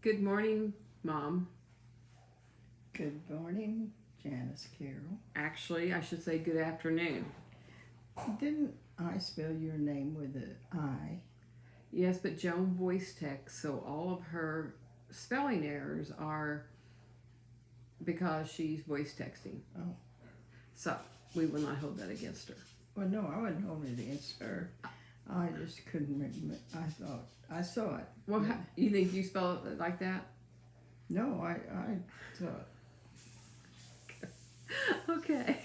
Good morning, Mom. Good morning, Janice Carroll. Actually, I should say good afternoon. Didn't I spell your name with an I? Yes, but Joan voice texts, so all of her spelling errors are because she's voice texting. Oh, So we will not hold that against her. well, no, I wasn't holding it against her. I just couldn't remember. I saw it. Well, Yeah. you think you spell it like that? No, I thought. Okay.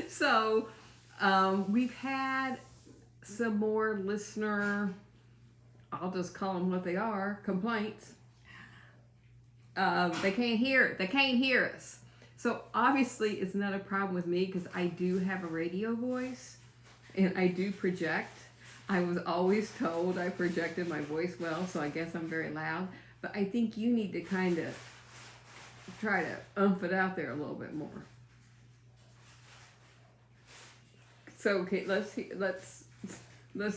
So we've had some more listener, I'll just call them what they are, complaints. They can't hear it. They can't hear us. So obviously it's not a problem with me because I do have a radio voice and I do project. I was always told I projected my voice well, so I guess I'm very loud. But I think you need to kind of try to umph it out there a little bit more. So okay, let's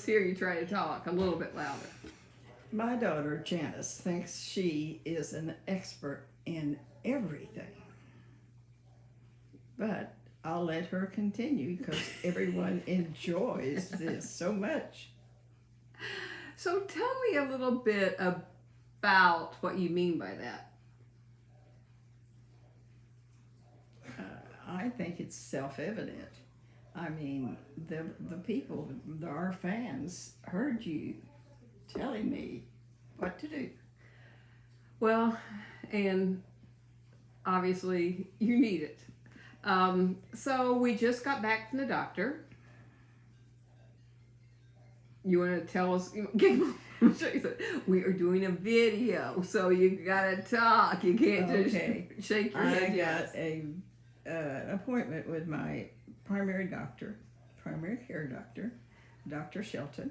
hear you try to talk a little bit louder. My daughter Janice thinks she is an expert in everything, but I'll let her continue because everyone enjoys this so much. So tell me a little bit about what you mean by that. I think it's self-evident. I mean, the people, our fans, heard you telling me what to do. Well, and obviously you need it. So we just got back from the doctor. You want to tell us? We are doing a video, so you gotta talk. You can't just Okay. shake your I head. got Yes. an appointment with my primary care doctor, Dr. Shelton.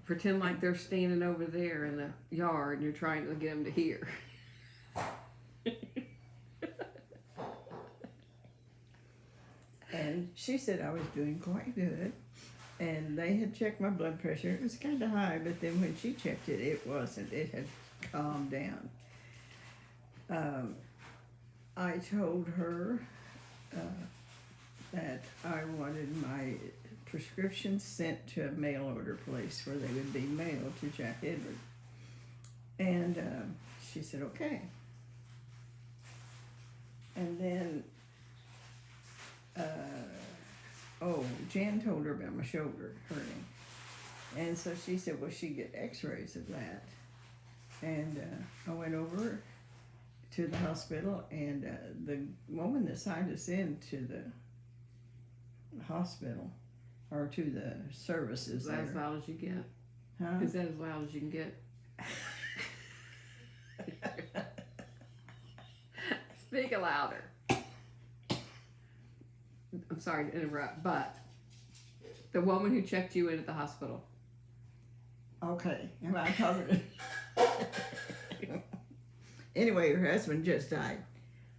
Pretend like they're standing over there in the yard, and you're trying to get them to hear. And she said I was doing quite good. And they had checked my blood pressure. It was kind of high, but then when she checked it, it wasn't. It had calmed down. I told her that I wanted my prescriptions sent to a mail order place where they would be mailed to Jack Edward. And she said, okay. And then, Jan told her about my shoulder hurting. And so she said, well, she'd get x-rays of that. And I went over to the hospital, and the woman that signed us in to the hospital, or to the services Is that as there. loud as you get? Huh? Is that as loud as you can get? Speak louder. I'm sorry to interrupt, but the woman who checked you in at the hospital. Okay, am I talking? Anyway, her husband just died,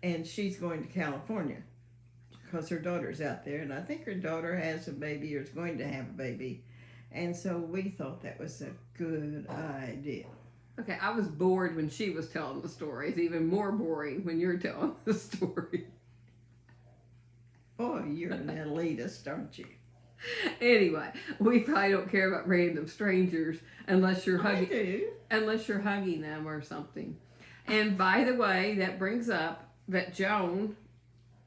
and she's going to California because her daughter's out there, and I think her daughter has a baby or is going to have a baby, and so we thought that was a good idea. Okay, I was bored when she was telling the story. It's even more boring when you're telling the story. Boy, you're an elitist, aren't you? Anyway, we probably don't care about random strangers unless you're I hugging do. unless you're hugging them or something. And by the way, that brings up that Joan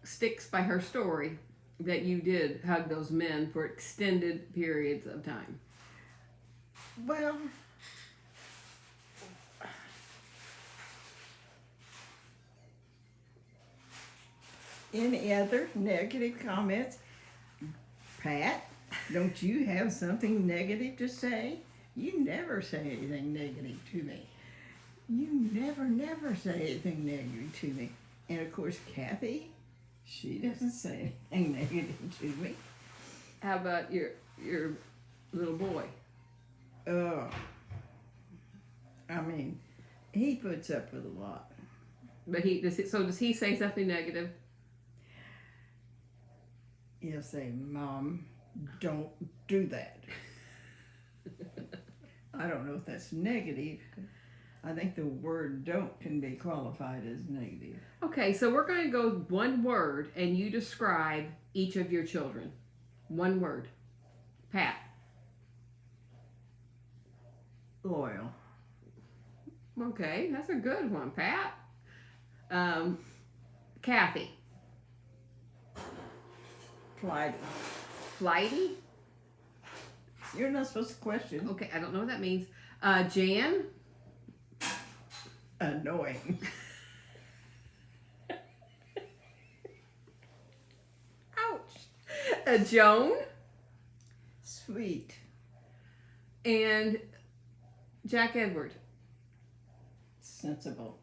sticks by her story that you did hug those men for extended periods of time. Well, any other negative comments? Pat, don't you have something negative to say? You never say anything negative to me. You never say anything negative to me. And of course, Kathy, she doesn't say anything negative to me. How about your little boy? I mean, he puts up with a lot. But does he say something negative? He'll say, Mom, don't do that. I don't know if that's negative, I think the word don't can be qualified as negative. Okay, so we're going to go one word and you describe each of your children. One word. Pat. Loyal. Okay, that's a good one, Pat. Kathy. Flighty. Flighty. You're not supposed to question. Okay, I don't know what that means. Jan. Annoying. Ouch. Joan. Sweet. And Jack Edward. Sensible.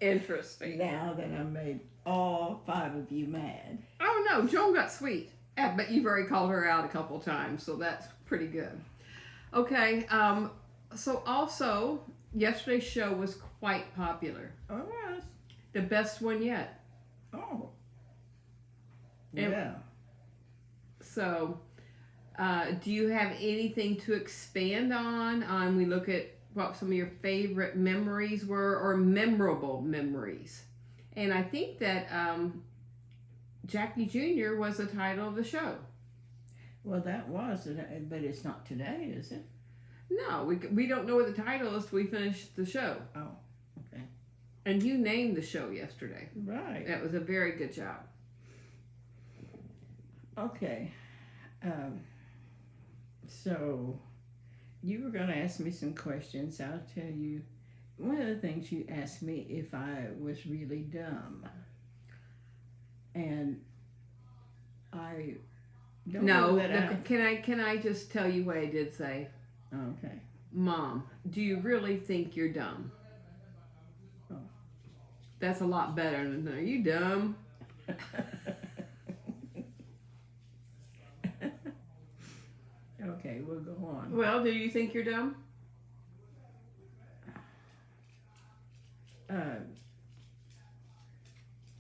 Interesting. Now that I made all 5 of you mad. Oh no, Joan got sweet. But you've already called her out a couple times, so that's pretty good. Okay, so also, yesterday's show was quite popular. Oh, it was. The best one yet. Oh. And- Yeah. So, do you have anything to expand on? We look at what some of your favorite memories were or memorable memories. And I think that Jackie Jr. was the title of the show. Well, that was, but it's not today, is it? No, we don't know what the title is till we finish the show. Oh, okay. And you named the show yesterday. Right. That was a very good job. Okay. So, you were going to ask me some questions. I'll tell you. One of the things you asked me if I was really dumb. And I don't know that Can I just tell you what I did say? Okay. Mom, do you really think you're dumb? Oh. That's a lot better than, are you dumb? Okay, we'll go on. Well, do you think you're dumb?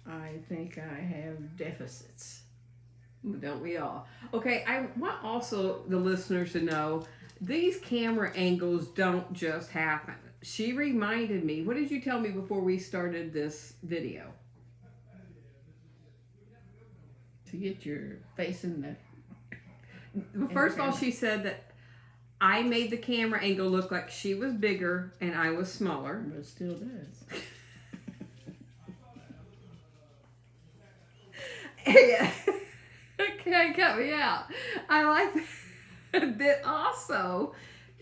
I think I have deficits. Don't we all? Okay, I want also the listeners to know these camera angles don't just happen. She reminded me, what did you tell me before we started this video? To get your face in the... Well, first of all, she said that I made the camera angle look like she was bigger and I was smaller. But it still does. Yeah. Okay, cut me out. I like that. Also,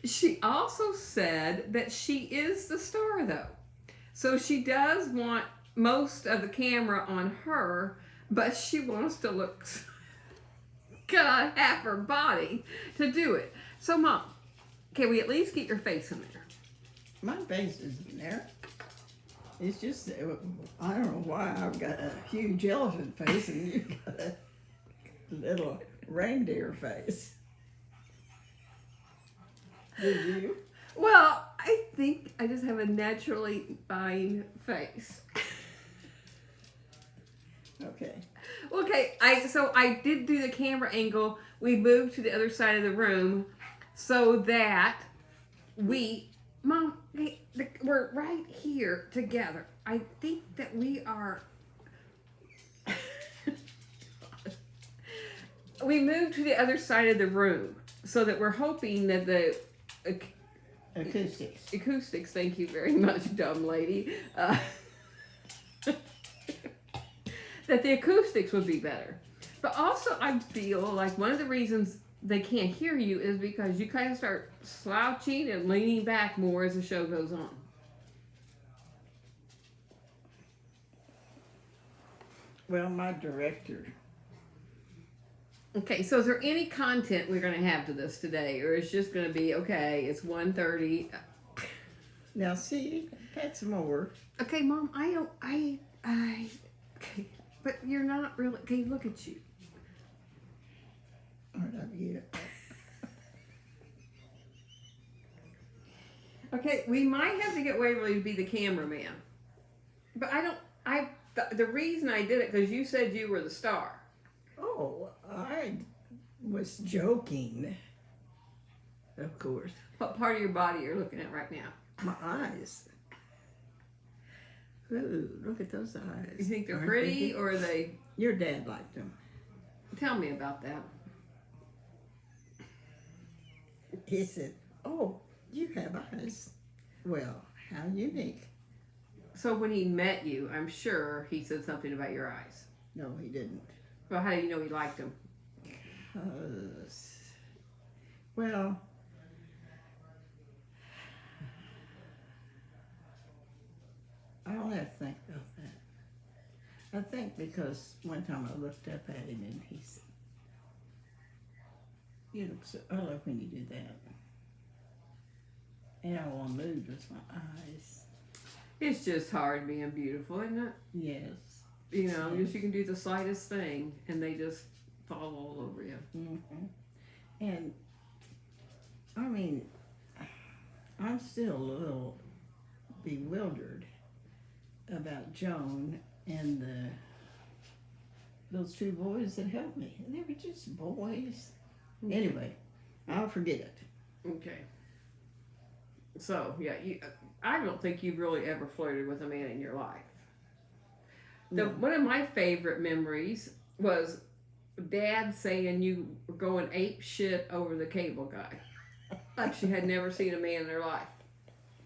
she also said that she is the star, though. So she does want most of the camera on her, but she wants to look cut out half her body to do it. So, Mom, can we at least get your face in there? My face is in there. It's just, I don't know why I've got a huge elephant face and you've got a little reindeer face. Did you? Well, I think I just have a naturally fine face. Okay. Okay, so I did do the camera angle. We moved to the other side of the room so that Mom, we're right here together. I think that we are. We moved to the other side of the room so that we're hoping that the Acoustics. Thank you very much, dumb lady. That the acoustics would be better. But also, I feel like one of the reasons they can't hear you is because you kind of start slouching and leaning back more as the show goes on. Well, my director. Okay, so is there any content we're going to have to this today? Or it's just going to be, okay, it's 1:30. Now, see, that's more. Okay, Mom, okay, but you're not really, okay, look at you. Okay, we might have to get Waverly to be the cameraman. But the reason I did it, because you said you were the star. Oh, I was joking. Of course. What part of your body you're looking at right now? My eyes. Ooh, look at those eyes. You think they're Aren't pretty, they? or are they? Your dad liked them. Tell me about that. He said, "Oh, you have eyes. Well, how unique." So when he met you, I'm sure he said something about your eyes. No, he didn't. Well, how do you know he liked them? Well, I'll have to think about that. I think because one time I looked up at him and he said, "You look so," I love when you do that. And all I moved was my eyes. It's just hard being beautiful, isn't it? Yes. You know, just you can do the slightest thing and they just fall all over you. And I mean, I'm still a little bewildered about Joan and those two boys that helped me. And they were just boys. Anyway, I'll forget it. Okay. So, yeah, I don't think you've really ever flirted with a man in your life. No. One of my favorite memories was Dad saying you were going ape shit over the cable guy. Like she had never seen a man in her life.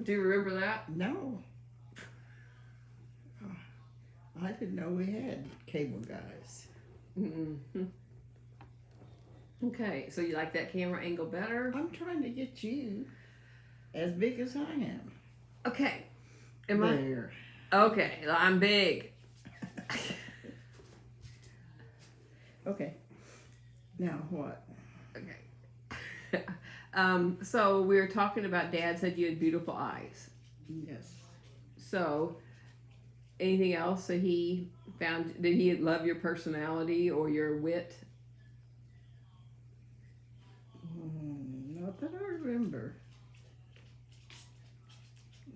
Do you remember that? No. I didn't know we had cable guys. Mm-hmm. Okay, so you like that camera angle better? I'm trying to get you as big as I am. Okay. There. Okay, I'm big. Okay. Now what? Okay. So we were talking about Dad said you had beautiful eyes. Yes. So, anything else that he found? Did he love your personality or your wit? Not that I remember.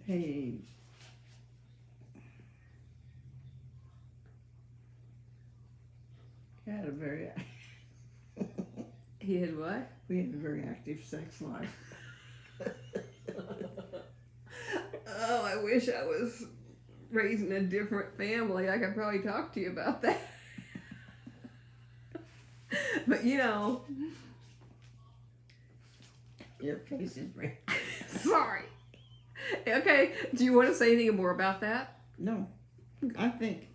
Hey. Had a very He had what? we had a very active sex life. Oh, I wish I was raised in a different family. I could probably talk to you about that. But you know, Your face is red. sorry. Okay, do you want to say anything more about that? No, I think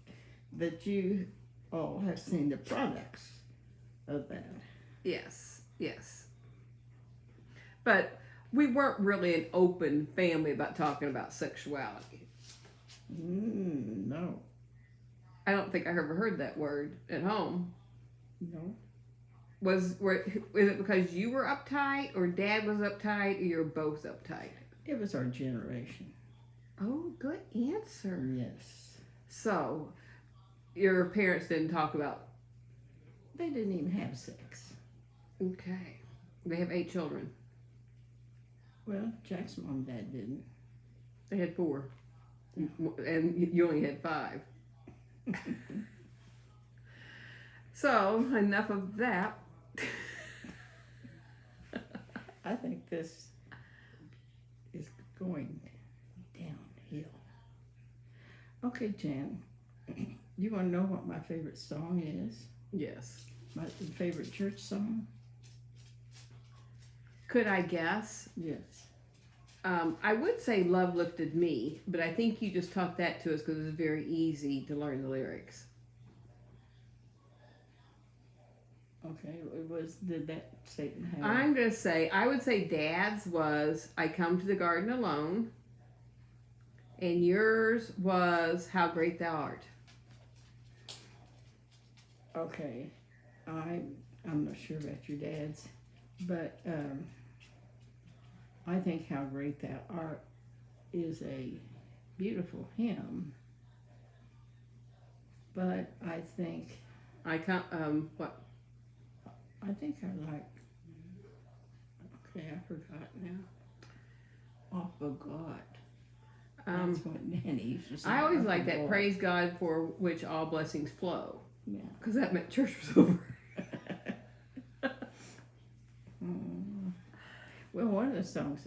that you all have seen the products of that. Yes, yes. But we weren't really an open family about talking about sexuality. No, I don't think I ever heard that word at home. no. Was it because you were uptight, or Dad was uptight, or you're both uptight? It was our generation. Oh, good answer. Yes. So, your parents didn't talk about. They didn't even have sex. Okay, they have 8 children. Well, Jack's mom and dad didn't. They had 4, and you only had 5. So enough of that. I think this is going downhill. Okay, Jan, you want to know what my favorite song is? Yes. My favorite church song? Could I guess? Yes. I would say Love Lifted Me, but I think you just taught that to us because it was very easy to learn the lyrics. Okay, did that statement have? I'm going to say, I would say Dad's was I Come to the Garden Alone, and yours was How Great Thou Art. Okay, I'm not sure about your dad's, but I think How Great Thou Art is a beautiful hymn, but I think What? I think I like. Okay, I forgot now. Oh, for God. That's what Nanny used to say. I always "Oh, like for that. God." Praise God for which all blessings flow. Yeah. Because that meant church was over. Well, one the songs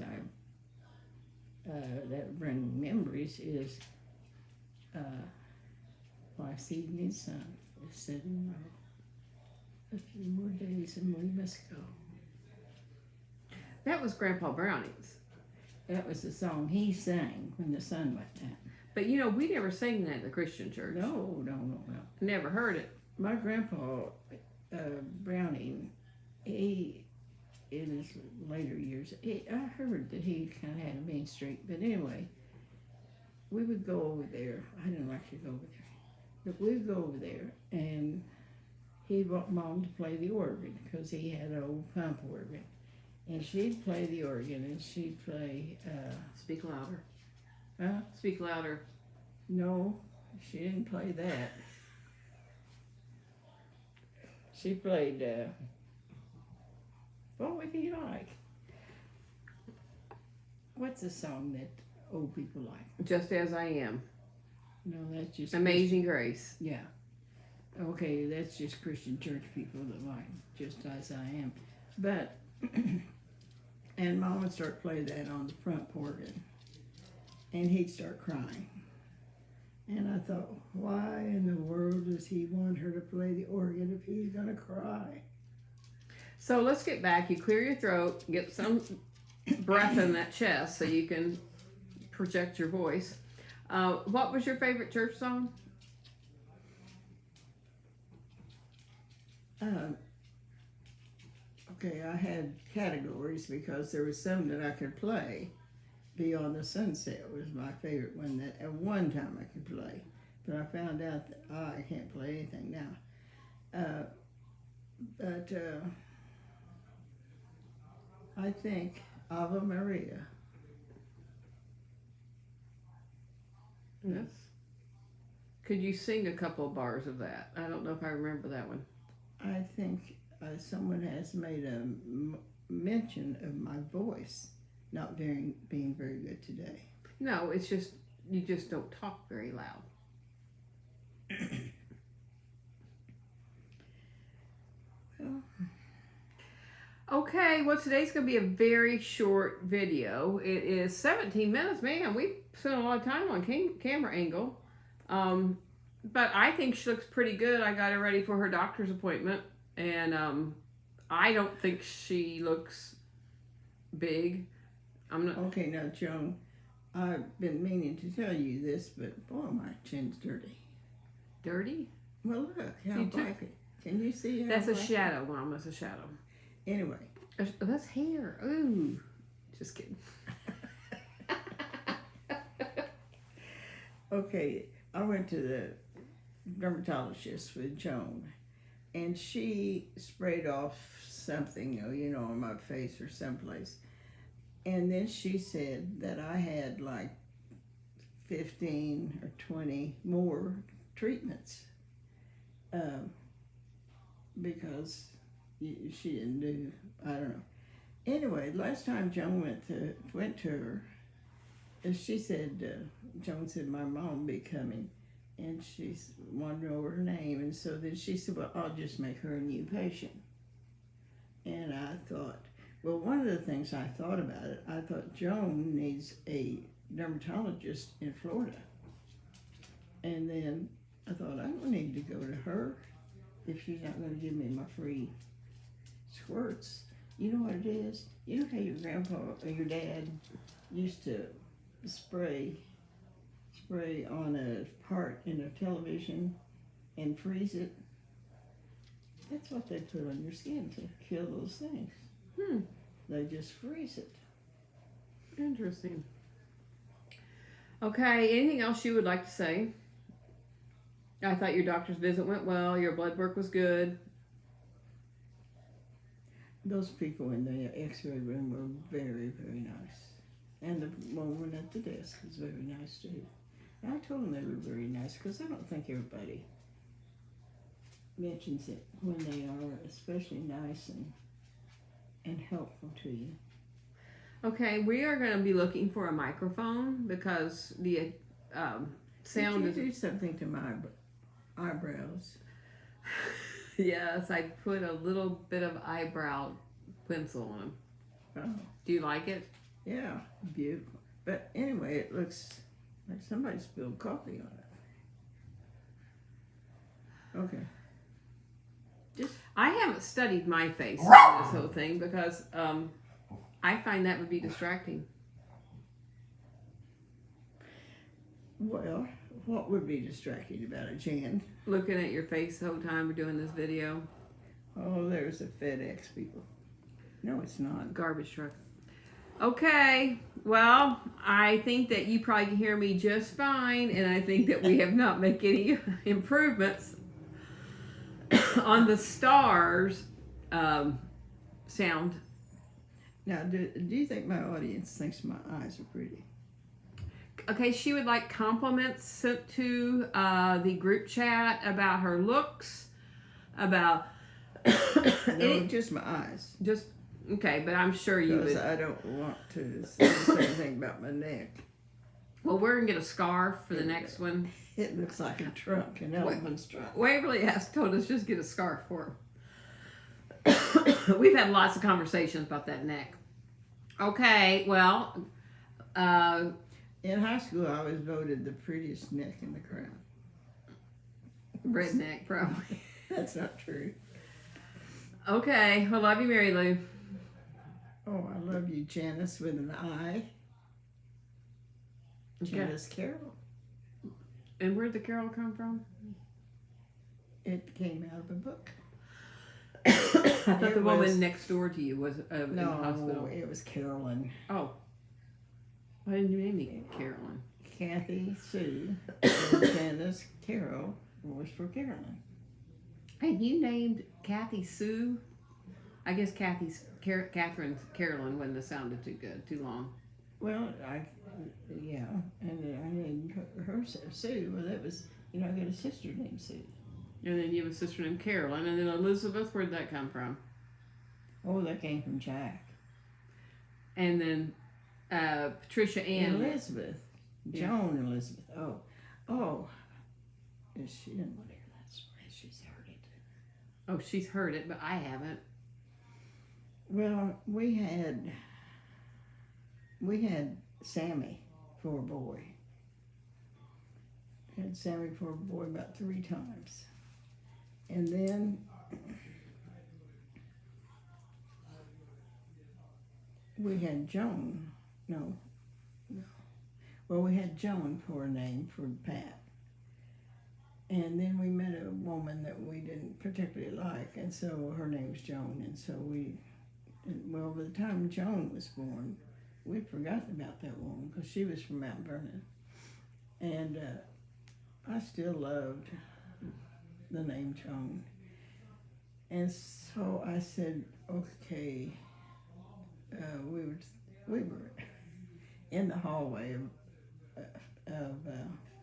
that bring memories is Life's Evening Sun is setting low. A few more days and we must go. That was Grandpa Browning's. That was the song he sang when the sun went down. But you know, we never sang that at the Christian church. No. Never heard it. My grandpa, Browning, he, in his later years, I heard that he kind of had a mean streak. But anyway, we would go over there. I didn't like to go over there. But we would go over there, and he brought Mom to play the organ because he had an old pump organ. And she'd play the organ, and she'd play... Speak louder. Huh? Speak louder. No, she didn't play that. She played, what would he like? What's the song that old people like? Just As I Am. No, that's just... Amazing Grace. Yeah. Okay, that's just Christian church people that like Just As I Am. But, and Mom would start playing that on the front organ. And he'd start crying. And I thought, why in the world does he want her to play the organ if he's going to cry? So let's get back. You clear your throat, get some breath in that chest so you can project your voice. What was your favorite church song? Okay, I had categories because there was some that I could play. Beyond the Sunset was my favorite one that at one time I could play. But I found out that I can't play anything now. But I think Ave Maria. Yes. Could you sing a couple of bars of that? I don't know if I remember that one. I think someone has made a mention of my voice not being very good today. No, it's just, you just don't talk very loud. Well, okay, well today's going to be a very short video. It is 17 minutes. Man, we spent a lot of time on camera angle. But I think she looks pretty good. I got her ready for her doctor's appointment. And I don't think she looks big. I'm not. Okay, now Joan, I've been meaning to tell you this, but boy, my chin's dirty. Dirty? Well, look how black it. Can you see how That's a black shadow, Mom. That's a shadow. Anyway. That's hair. Ooh. Just kidding. Okay, I went to the dermatologist with Joan, and she sprayed off something, on my face or someplace. And then she said that I had like 15 or 20 more treatments because she didn't do, I don't know. Anyway, last time Joan went to her, she said, Joan said, my mom will be coming. And she wanted to know her name. And so then she said, well, I'll just make her a new patient. And I thought, well, one of the things I thought about it, I thought Joan needs a dermatologist in Florida. And then I thought, I don't need to go to her if she's not going to give me my free squirts. You know what it is? You know how your grandpa or your dad used to spray on a part in a television and freeze it? That's what they put on your skin to kill those things. They just freeze it. Interesting. Okay, anything else you would like to say? I thought your doctor's visit went well. Your blood work was good. Those people in the x-ray room were very, very nice. And the woman at the desk was very nice too. And I told them they were very nice because I don't think everybody mentions it when they are especially nice and helpful to you. Okay, we are going to be looking for a microphone because the sound Did is... you do something to my eyebrows? Yes, I put a little bit of eyebrow pencil on them. Oh, Do you like it? yeah, beautiful. But anyway, it looks like somebody spilled coffee on it. Okay. Just I haven't studied my face on this whole thing because I find that would be distracting. well, what would be distracting about it, Jan? Looking at your face the whole time we're doing this video. Oh, there's the FedEx people. No, it's not. Garbage truck. Okay, well, I think that you probably can hear me just fine, and I think that we have not made any improvements on the stars sound. Now, do you think my audience thinks my eyes are pretty? Okay, she would like compliments sent to the group chat about her looks, about No, just my eyes. just okay, but I'm sure you Because would. I don't want to say anything about my neck. Well, we're gonna get a scarf for the next one. It looks like a trunk, an elephant's trunk. Waverly has told us just get a scarf for her. We've had lots of conversations about that neck. Okay, well, In high school, I was voted the prettiest neck in the crowd. redneck probably. That's not true. Okay, I love you, Mary Lou. Oh, I love you, Janice, with an I. Okay. Janice Carroll. And where'd the Carol come from? It came out of a book. I thought It the woman was- next door to you was in the hospital. No, it was Carolyn. Oh. Why didn't you name me Carolyn? Kathy Sue and Janice Carroll was for Carolyn. And you named Kathy Sue? I guess Catherine's Carolyn wouldn't have sounded too good, too long. Well, yeah, and I named her Sue. Well, that was, I got a sister named Sue. And then you have a sister named Carolyn, and then Elizabeth. Where'd that come from? Oh, that came from Jack. And then Patricia Ann. Elizabeth. Yeah. Joan Elizabeth. Oh. She didn't want to hear that story. She's heard it. Oh, she's heard it, but I haven't. Well, we had Sammy for a boy. Had Sammy for a boy about 3 times. And then we had Joan. No. Well, we had Joan for a name for Pat. And then we met a woman that we didn't particularly like, and so her name's Joan. And so by the time Joan was born, we'd forgotten about that woman because she was from Mount Vernon. And I still loved the name Joan. And so I said, okay, we were in the hallway of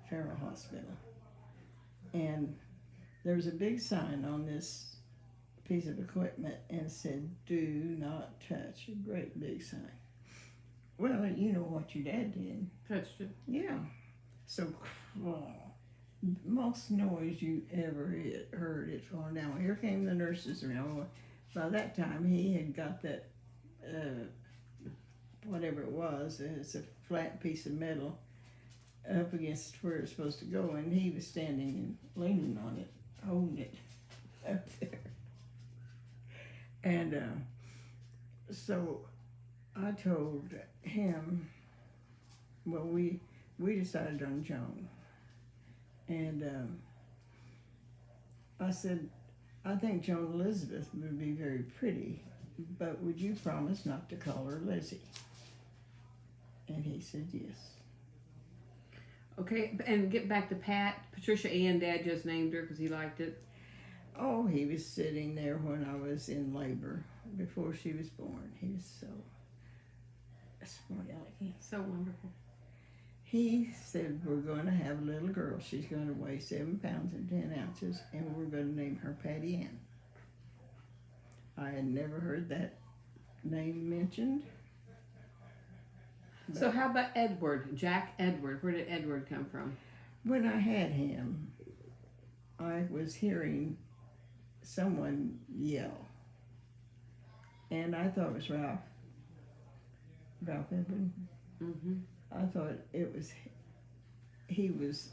Farrell Hospital. And there was a big sign on this piece of equipment and said, do not touch, a great big sign. Well, you know what your dad did. Touched it. Yeah. So, most noise you ever heard it falling down. Here came the nurses around. By that time, he had got that, whatever it was, it's a flat piece of metal up against where it's supposed to go, and he was standing and leaning on it, holding it up there. And so I told him, well, we decided on Joan. And I said, I think Joan Elizabeth would be very pretty, but would you promise not to call her Lizzie? And he said yes. Okay, and get back to Pat. Patricia Ann, Dad just named her because he liked it. Oh, he was sitting there when I was in labor before she was born. He was so smart alecky. So wonderful. He said, we're going to have a little girl. She's going to weigh 7 pounds and 10 ounces, and we're going to name her Patty Ann. I had never heard that name mentioned. So how about Edward? Jack Edward. Where did Edward come from? When I had him, I was hearing someone yell, and I thought it was Ralph. Ralph Edward. Mm-hmm. I thought it was he was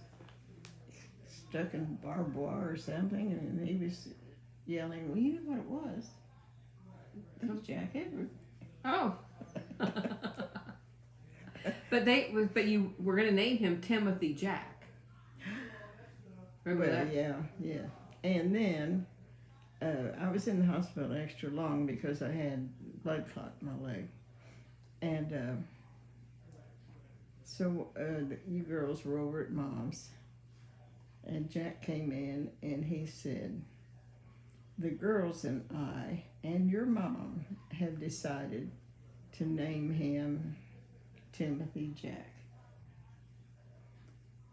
stuck in barbed wire or something, and he was yelling. Well, you know what it was? It was Jack Edward. Oh. But you were gonna name him Timothy Jack. Remember Well, that? yeah. And then I was in the hospital extra long because I had blood clot in my leg, and so you girls were over at Mom's, and Jack came in and he said, "The girls and I and your mom have decided to name him Timothy Jack."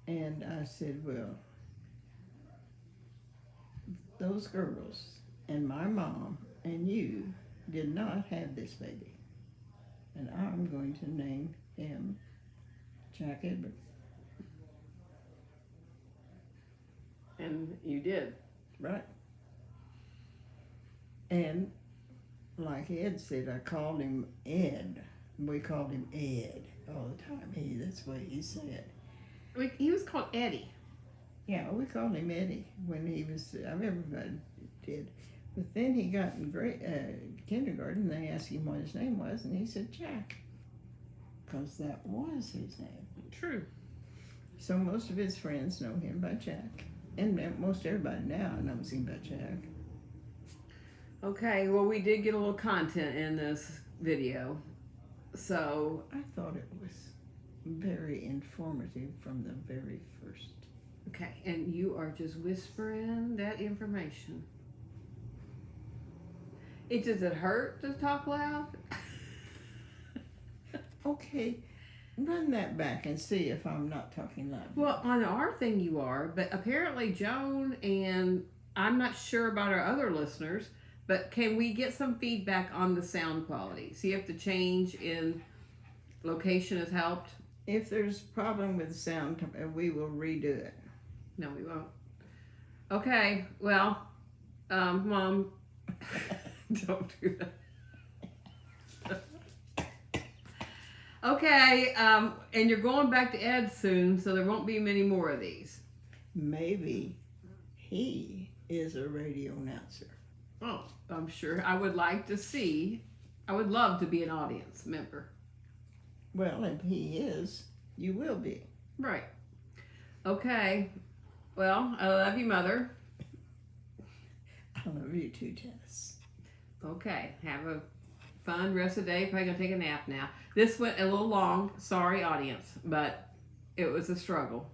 And I said, "Well, those girls and my mom and you did not have this baby, and I'm going to name him Jack Edward." And you did. Right. And like Ed said, I called him Ed. We called him Ed all the time. That's what he said. He was called Eddie. Yeah, we called him Eddie when he was, everybody did. But then he got in kindergarten, and they asked him what his name was, and he said Jack, because that was his name. True. So most of his friends know him by Jack, and most everybody now knows him by Jack. Okay, well, we did get a little content in this video. So, I thought it was very informative from the very first. okay, and you are just whispering that information. Does it hurt to talk loud? Okay, run that back and see if I'm not talking loud. Well, on our thing you are, but apparently Joan and I'm not sure about our other listeners, but can we get some feedback on the sound quality? See if the change in location has helped? If there's a problem with the sound, we will redo it. No, we won't. Okay, well, Mom, don't do that. Okay, and you're going back to Ed soon, so there won't be many more of these. Maybe he is a radio announcer. Oh, I'm sure. I would like to see. I would love to be an audience member. Well, if he is, you will be. Right. Okay. Well, I love you, Mother. I love you too, Janice. Okay. Have a fun rest of the day. Probably gonna take a nap now. This went a little long. Sorry, audience, but it was a struggle.